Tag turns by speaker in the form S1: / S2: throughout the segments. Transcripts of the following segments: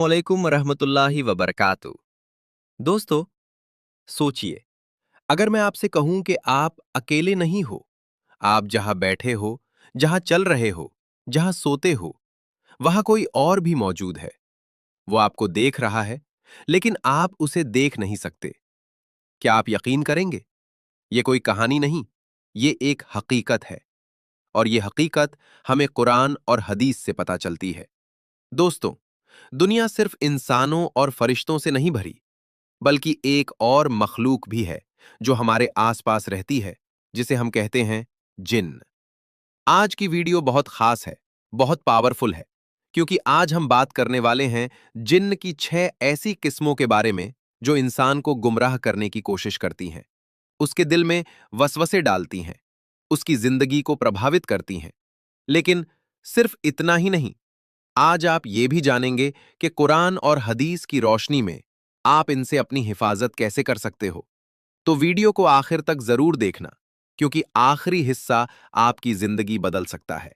S1: वालेकुम रहमतुल्लाहि वबरकातुहू। दोस्तों, सोचिए, अगर मैं आपसे कहूं कि आप अकेले नहीं हो, आप जहां बैठे हो, जहां चल रहे हो, जहां सोते हो, वहां कोई और भी मौजूद है। वो आपको देख रहा है, लेकिन आप उसे देख नहीं सकते। क्या आप यकीन करेंगे? ये कोई कहानी नहीं, ये एक हकीकत है। और ये हकीकत हमें कुरान और हदीस से पता चलती है। दोस्तों, दुनिया सिर्फ इंसानों और फरिश्तों से नहीं भरी, बल्कि एक और मखलूक भी है जो हमारे आसपास रहती है, जिसे हम कहते हैं जिन्न। आज की वीडियो बहुत खास है, बहुत पावरफुल है, क्योंकि आज हम बात करने वाले हैं जिन्न की 6 ऐसी किस्मों के बारे में जो इंसान को गुमराह करने की कोशिश करती हैं, उसके दिल में वसवसे डालती हैं, उसकी जिंदगी को प्रभावित करती हैं। लेकिन सिर्फ इतना ही नहीं, आज आप ये भी जानेंगे कि कुरान और हदीस की रोशनी में आप इनसे अपनी हिफाजत कैसे कर सकते हो। तो वीडियो को आखिर तक जरूर देखना, क्योंकि आखिरी हिस्सा आपकी जिंदगी बदल सकता है।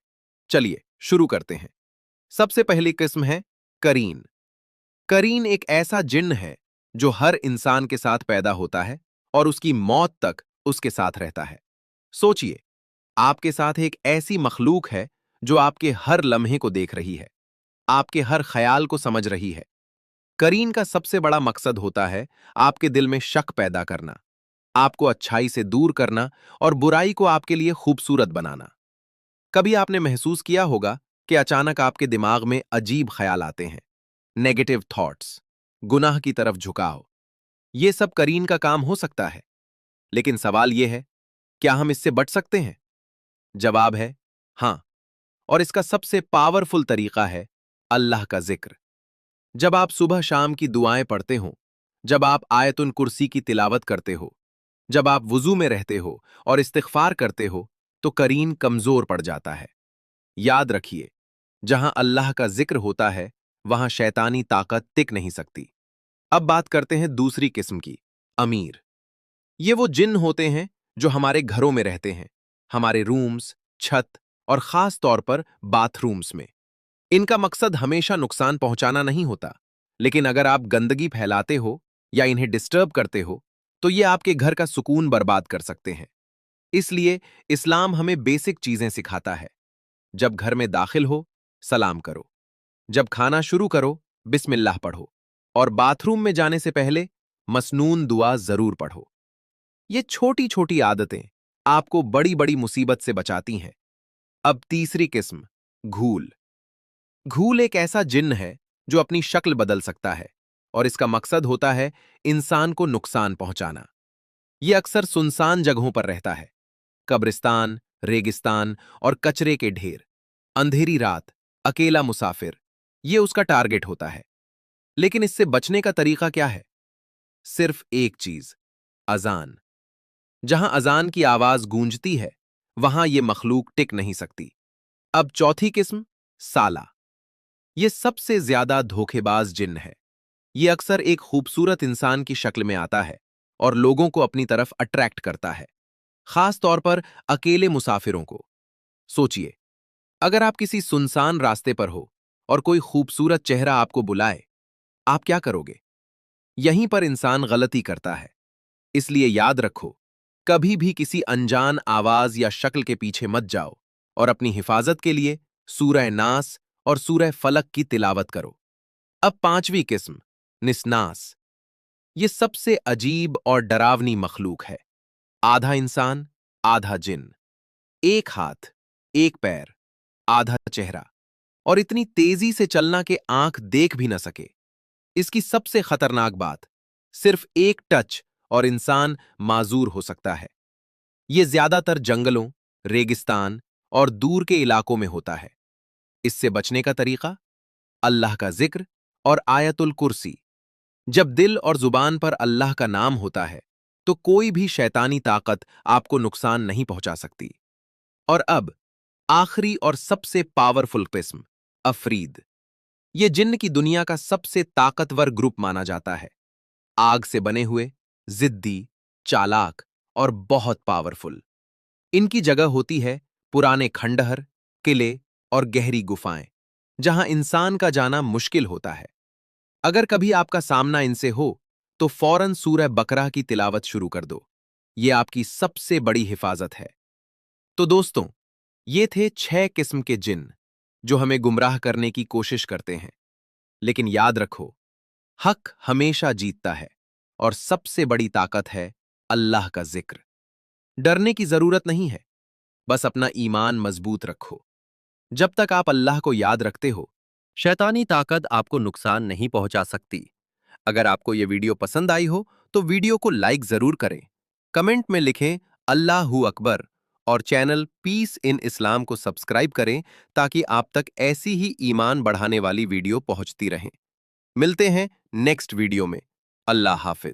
S1: चलिए शुरू करते हैं। सबसे पहली किस्म है करीन। करीन एक ऐसा जिन्न है जो हर इंसान के साथ पैदा होता है और उसकी मौत तक उसके साथ रहता है। सोचिए, आपके साथ एक ऐसी मखलूक है जो आपके हर लम्हे को देख रही है, आपके हर ख्याल को समझ रही है। करीन का सबसे बड़ा मकसद होता है आपके दिल में शक पैदा करना, आपको अच्छाई से दूर करना और बुराई को आपके लिए खूबसूरत बनाना। कभी आपने महसूस किया होगा कि अचानक आपके दिमाग में अजीब ख्याल आते हैं, नेगेटिव थॉट्स, गुनाह की तरफ झुकाव। ये सब करीन का काम हो सकता है। लेकिन सवाल यह है, क्या हम इससे बच सकते हैं? जवाब है हां। और इसका सबसे पावरफुल तरीका है अल्लाह का जिक्र। जब आप सुबह शाम की दुआएं पढ़ते हो, जब आप आयतुल कुर्सी की तिलावत करते हो, जब आप वुजू में रहते हो और इस्तिगफार करते हो, तो करीन कमजोर पड़ जाता है। याद रखिए, जहां अल्लाह का जिक्र होता है, वहां शैतानी ताकत टिक नहीं सकती। अब बात करते हैं दूसरी किस्म की, अमीर। ये वो जिन्न होते हैं जो हमारे घरों में रहते हैं, हमारे रूम्स, छत और खास तौर पर बाथरूम्स में। इनका मकसद हमेशा नुकसान पहुंचाना नहीं होता, लेकिन अगर आप गंदगी फैलाते हो या इन्हें डिस्टर्ब करते हो, तो ये आपके घर का सुकून बर्बाद कर सकते हैं। इसलिए इस्लाम हमें बेसिक चीजें सिखाता है। जब घर में दाखिल हो, सलाम करो। जब खाना शुरू करो, बिस्मिल्लाह पढ़ो। और बाथरूम में जाने से पहले मसनून दुआ जरूर पढ़ो। ये छोटी छोटी आदतें आपको बड़ी बड़ी मुसीबत से बचाती हैं। अब तीसरी किस्म, घूल। घूल एक ऐसा जिन्न है जो अपनी शक्ल बदल सकता है, और इसका मकसद होता है इंसान को नुकसान पहुंचाना। यह अक्सर सुनसान जगहों पर रहता है, कब्रिस्तान, रेगिस्तान और कचरे के ढेर। अंधेरी रात, अकेला मुसाफिर, यह उसका टारगेट होता है। लेकिन इससे बचने का तरीका क्या है? सिर्फ एक चीज, अजान। जहां अजान की आवाज गूंजती है, वहां यह मखलूक टिक नहीं सकती। अब चौथी किस्म, साला। यह सबसे ज्यादा धोखेबाज जिन्न है। यह अक्सर एक खूबसूरत इंसान की शक्ल में आता है और लोगों को अपनी तरफ अट्रैक्ट करता है, खास तौर पर अकेले मुसाफिरों को। सोचिए, अगर आप किसी सुनसान रास्ते पर हो और कोई खूबसूरत चेहरा आपको बुलाए, आप क्या करोगे? यहीं पर इंसान गलती करता है। इसलिए याद रखो, कभी भी किसी अनजान आवाज या शक्ल के पीछे मत जाओ, और अपनी हिफाजत के लिए सूरह नास और सूरह फलक की तिलावत करो। अब पांचवी किस्म, निस्नास। ये सबसे अजीब और डरावनी मखलूक है। आधा इंसान, आधा जिन्न। एक हाथ, एक पैर, आधा चेहरा, और इतनी तेजी से चलना कि आंख देख भी न सके। इसकी सबसे खतरनाक बात, सिर्फ एक टच और इंसान माजूर हो सकता है। यह ज्यादातर जंगलों, रेगिस्तान और दूर के इलाकों में होता है। इससे बचने का तरीका, अल्लाह का जिक्र और आयतुल कुर्सी। जब दिल और जुबान पर अल्लाह का नाम होता है, तो कोई भी शैतानी ताकत आपको नुकसान नहीं पहुंचा सकती। और अब आखिरी और सबसे पावरफुल किस्म, अफरीद। यह जिन्न की दुनिया का सबसे ताकतवर ग्रुप माना जाता है। आग से बने हुए, जिद्दी, चालाक और बहुत पावरफुल। इनकी जगह होती है पुराने खंडहर, किले और गहरी गुफाएं, जहां इंसान का जाना मुश्किल होता है। अगर कभी आपका सामना इनसे हो तो फौरन सूरह बकरा की तिलावत शुरू कर दो। ये आपकी सबसे बड़ी हिफाजत है। तो दोस्तों, ये थे 6 किस्म के जिन जो हमें गुमराह करने की कोशिश करते हैं। लेकिन याद रखो, हक हमेशा जीतता है और सबसे बड़ी ताकत है अल्लाह का जिक्र। डरने की जरूरत नहीं है, बस अपना ईमान मजबूत रखो। जब तक आप अल्लाह को याद रखते हो, शैतानी ताकत आपको नुकसान नहीं पहुंचा सकती। अगर आपको यह वीडियो पसंद आई हो तो वीडियो को लाइक जरूर करें, कमेंट में लिखें अल्लाहू अकबर और चैनल पीस इन इस्लाम को सब्सक्राइब करें ताकि आप तक ऐसी ही ईमान बढ़ाने वाली वीडियो पहुंचती रहें। मिलते हैं नेक्स्ट वीडियो में। अल्लाह हाफिज।